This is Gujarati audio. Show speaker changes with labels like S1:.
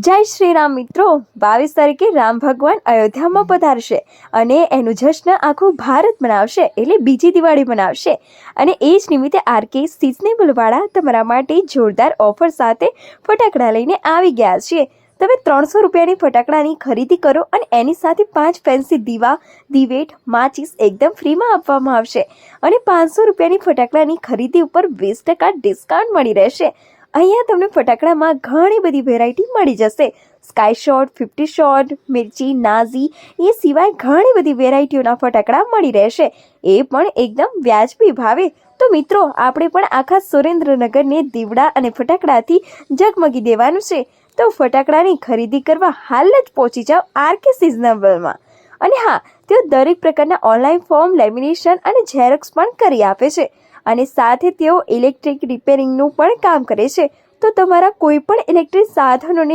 S1: જય શ્રી રામ મિત્રો। 22 તારીખે રામ ભગવાન અયોધ્યામાં પધારશે અને એનું જશ્ન આખું ભારત મનાવશે, એટલે બીજી દિવાળી મનાવશે। અને એ જ નિમિત્તે આરકે સિઝનેબલ વાળા તમારા માટે જોરદાર ઓફર સાથે ફટાકડા લઈને આવી ગયા છે। તમે 300 રૂપિયાની ફટાકડાની ખરીદી કરો અને એની સાથે 5 ફેન્સી દીવા, દિવેટ, માચીસ એકદમ ફ્રીમાં આપવામાં આવશે અને 500 રૂપિયાની ફટાકડાની ખરીદી ઉપર 20% ડિસ્કાઉન્ટ મળી રહેશે। અહીંયા તમને ફટાકડામાં ઘણી બધી વેરાયટી મળી જશે। સ્કાય શોટ, 50 શોટ, મિર્ચી, નાઝી, એ સિવાય ઘણી બધી વેરાયટીઓના ફટાકડા મળી રહેશે, એ પણ એકદમ વ્યાજબી ભાવે। તો મિત્રો, આપણે પણ આખા સુરેન્દ્રનગરને દીવડા અને ફટાકડાથી ઝગમગી દેવાનું છે। તો ફટાકડાની ખરીદી કરવા હાલ જ પહોંચી જાઓ આરકે સિઝનેબલમાં। અને હા, તેઓ દરેક પ્રકારના ઓનલાઈન ફોર્મ, લેમિનેશન અને ઝેરોક્સ પણ કરી આપે છે અને સાથે તેઓ ઇલેક્ટ્રિક રિપેરિંગનું પણ કામ કરે છે। તો તમારા કોઈ પણ ઇલેક્ટ્રિક સાધનોને